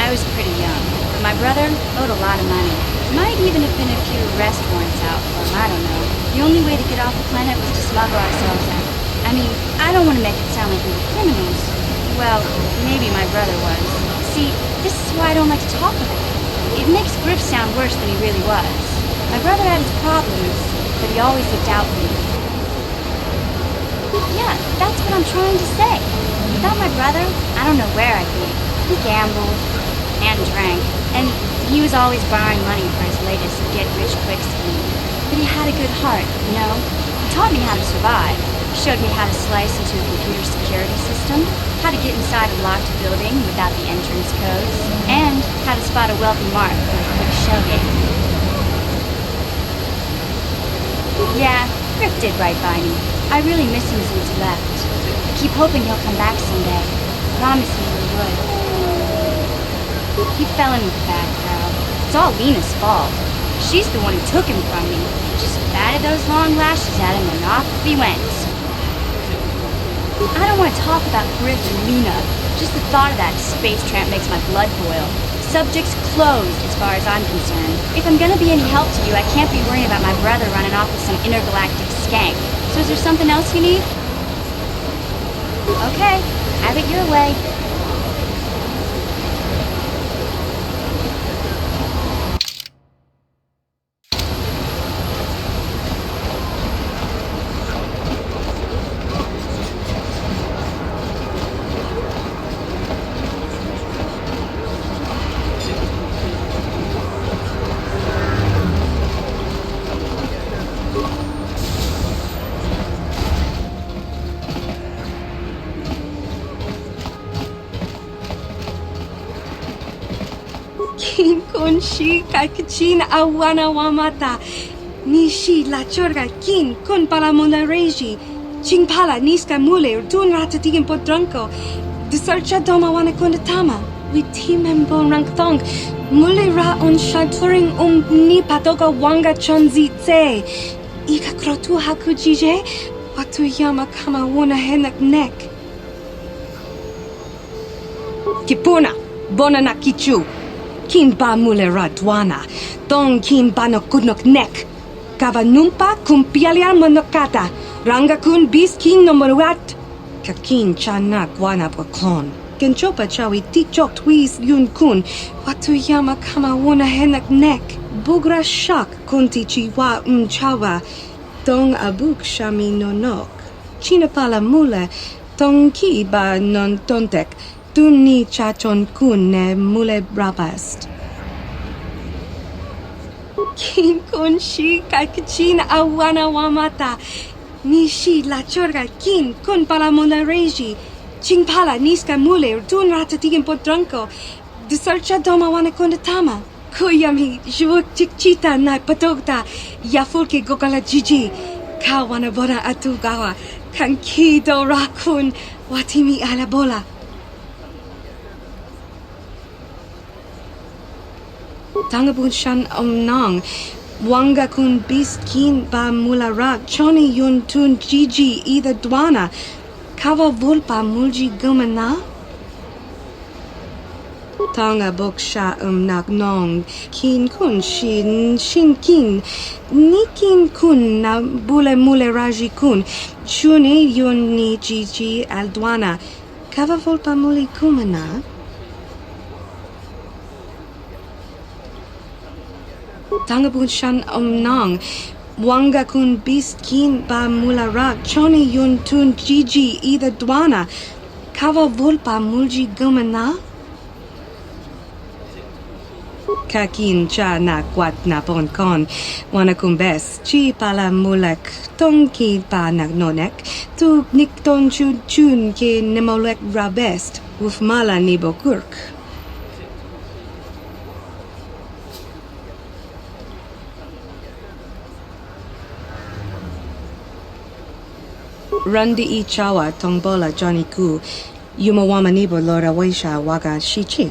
I was pretty young, but my brother owed a lot of money. Might even have been a few arrest warrants out for him, I don't know. The only way to get off the planet was to smuggle ourselves out. I mean, I don't want to make it sound like we were criminals. Well, maybe my brother was. See, this is why I don't like to talk about it. It makes Griff sound worse than he really was. My brother had his problems, but he always looked out for me. Yeah, that's what I'm trying to say. Without my brother, I don't know where I'd be. He gambled and drank, and he was always borrowing money for his latest get-rich-quick scheme. But he had a good heart, you know? He taught me how to survive. He showed me how to slice into a computer security system, how to get inside a locked building without the entrance codes, and how to spot a wealthy mark for a quick shell game. Yeah, Griff did right by me. I really miss him since he left. I keep hoping he'll come back someday. Promise me he would. He fell in with a bad crowd. It's all Lena's fault. She's the one who took him from me. Just batted those long lashes at him and off he went. I don't want to talk about Griff and Lena. Just the thought of that space tramp makes my blood boil. Subject's closed as far as I'm concerned. If I'm gonna be any help to you, I can't be worrying about my brother running off with some intergalactic skank. So is there something else you need? Okay, have it your way. Kin kon shi kakachin awana wamata. Nishi la chorga kin kon palamona reji. Ching pala niska mule dun ratatigin podranko. The searcha doma wana kondatama. We timem bon rankthong. Mule ra on shaturing ni patoga wanga chonzi tse. Ika krotu hakujije. Watu yama kama wona henak nek. Kipuna, bona na kichu. Kin ba mule radwana, don kin ba no kudnok nek. Kava numpa kumpialia monokata, ranga kun bis kin no moruat. Kakin chana guana bwakon. Kenchopa chawi tichok twis yun kun, watu yama kama wona henak nek. Bugra shak kunti chiwa chawa, dong abuk shami nonok. China pala mule, dong ki ba non tontek. Tunni chachon kun ne mule brabast. Kin kun shi kakachin awana wamata. Nishi la chorga kin kun palamona reji. Ching pala niska mule dun ratatigin podranko. The searcha doma wana kondatama. Kuyami jvuk chikchita na patogta. Yafulke gokala jiji. Kawana bona atugawa. Kankido rakun watimi alabola. Tangabun shan omnang, wanga kun bis kin ba mulara, choni yun tun jiji ida dwana, kava vulpa mulji gumana? Tanga bok sha nak nong, kin kun shin kin, nikin kun na bule mule raji kun, chuni yun ni jiji al dwana, kava vulpa muli gumana? Tangabun shan omnang, wanga kun bis kin ba mulara, choni yun tun jiji ida dwana, kava vulpa mulji gumana? Kakin cha na kwat na pon kon, wana kumbes, chi pala mulek, tong ki pa nagnonek, tu nikton chun ke nemolek rabest, ufmala ni bokurk. Randi I chawa tongbola Johnny Ku, yumawama nibo lora waisha waga shichi.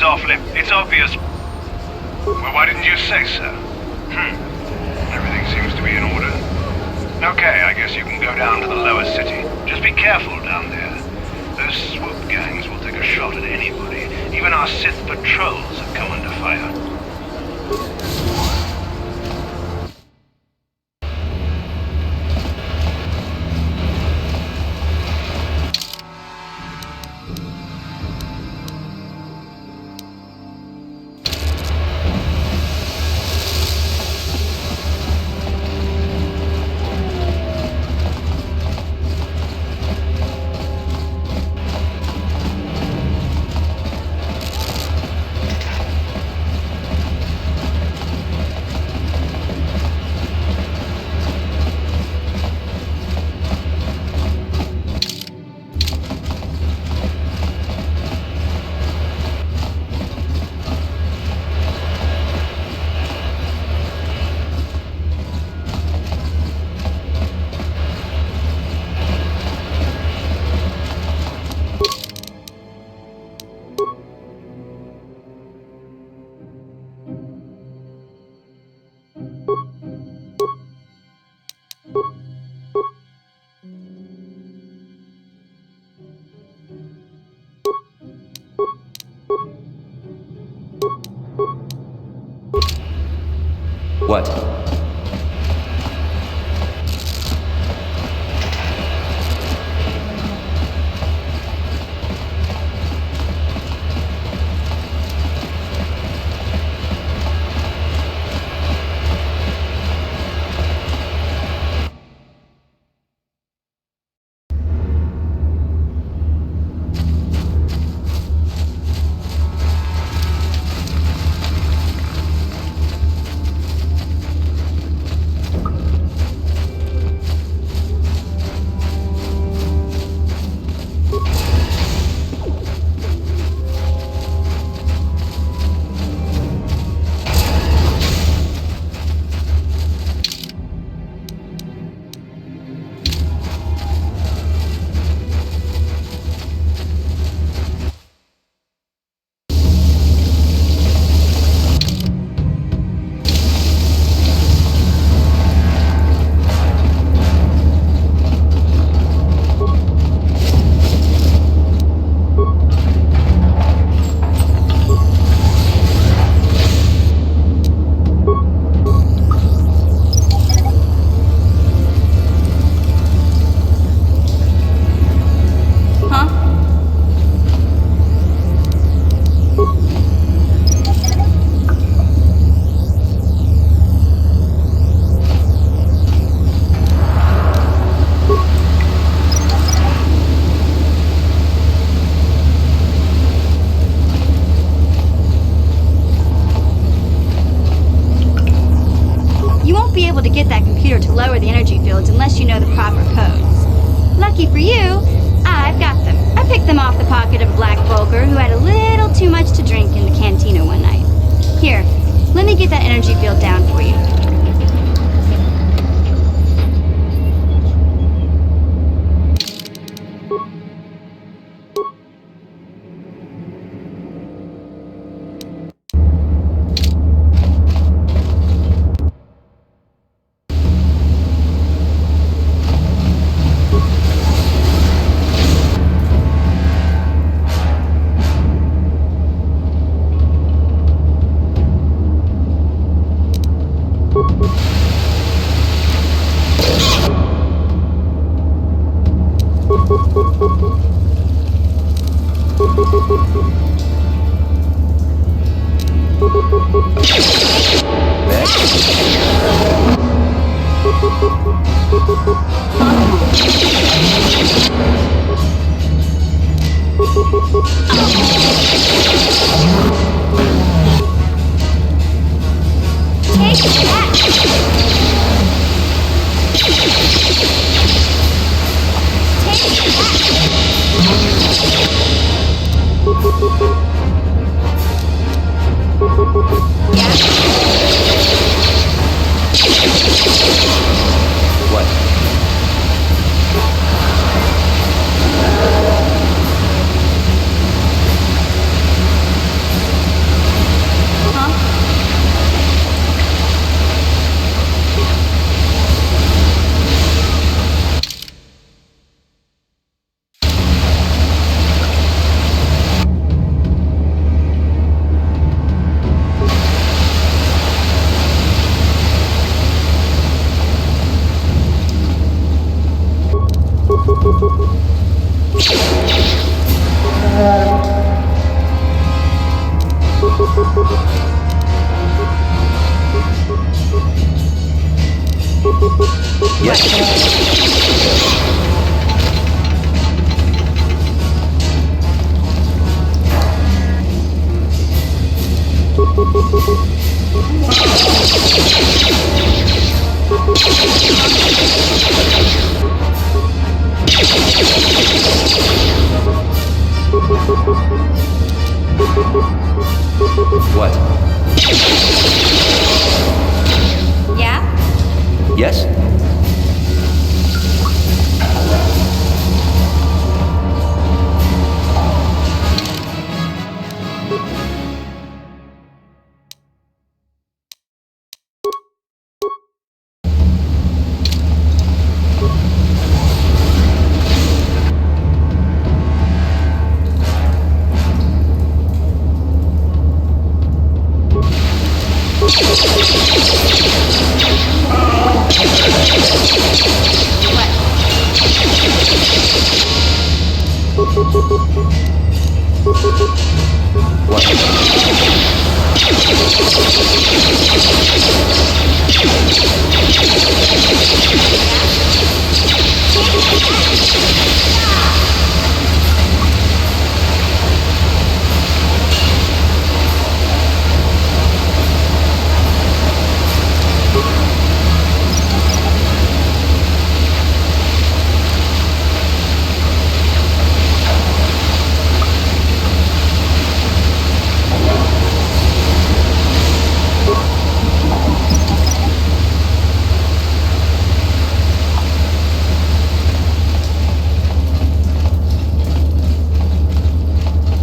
off limit. It's obvious. Well, why didn't you say so? Everything seems to be in order. Okay, I guess you can go down to the lower city. Just be careful down there. Those swoop gangs will take a shot at anybody. Even our Sith patrols have come under fire. What? lower the energy fields unless you know the proper codes. Lucky for you, I've got them. I picked them off the pocket of a black Volker who had a little too much to drink in the cantina one night. Here, let me get that energy field down for you. What? Yeah? Yes?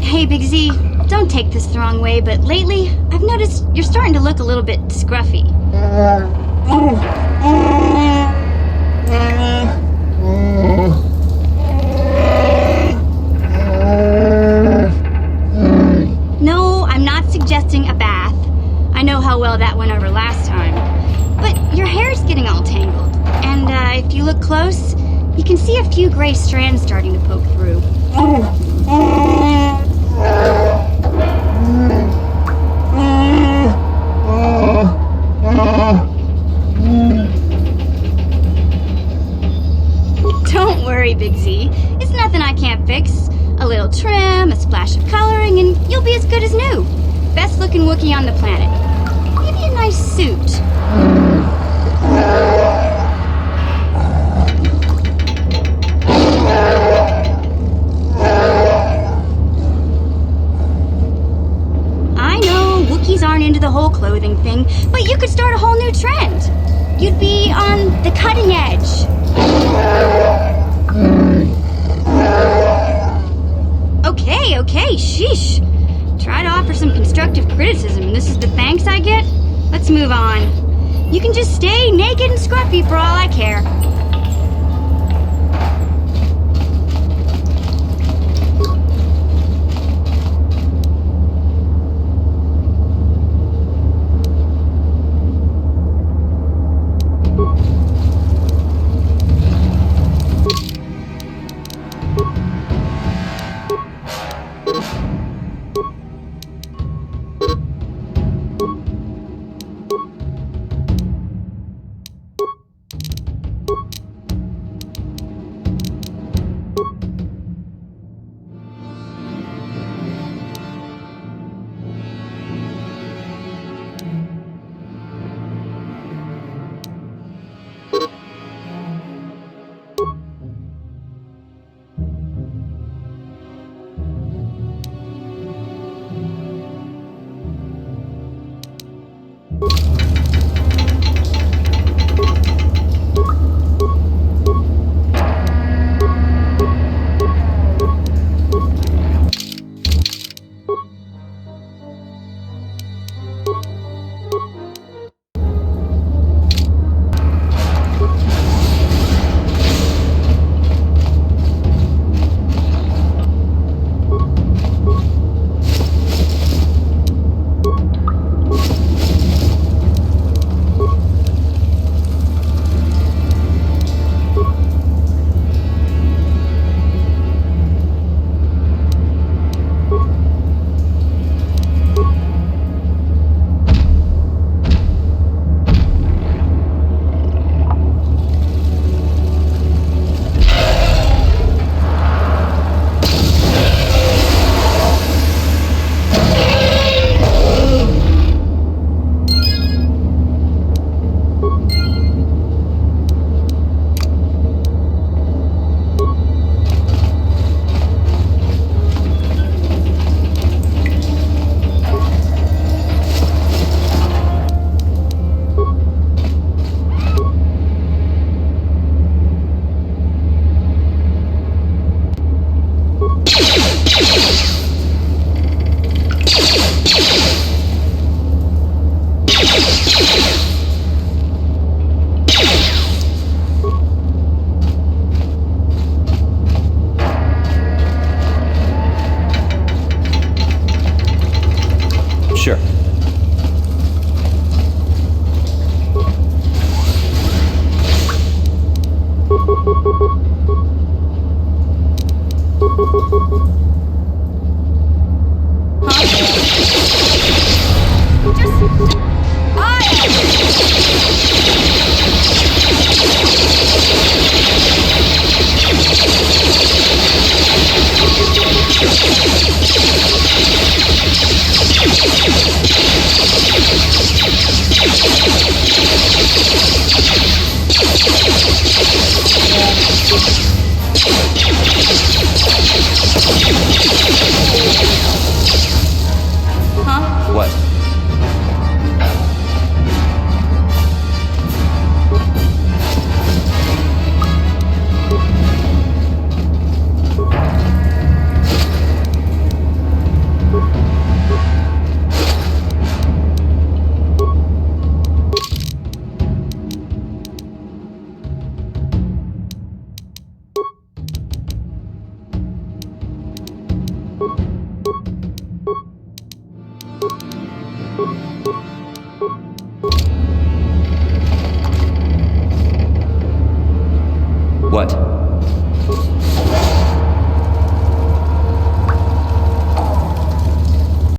Hey, Big Z, don't take this the wrong way, but lately, I've noticed you're starting to look a little bit scruffy. No, I'm not suggesting a bath. I know how well that went over last time. But your hair's getting all tangled. And if you look close, you can see a few gray strands starting to poke through. Don't worry, Big Z. It's nothing I can't fix. A little trim, a splash of coloring, and you'll be as good as new. Best looking Wookiee on the planet. Maybe a nice suit. I know, Wookiees aren't into the whole clothing thing, but you could start a whole new trend. You'd be on the cutting edge. Okay, sheesh. Try to offer some constructive criticism, and this is the thanks I get? Let's move on. You can just stay naked and scruffy for all I care. Just...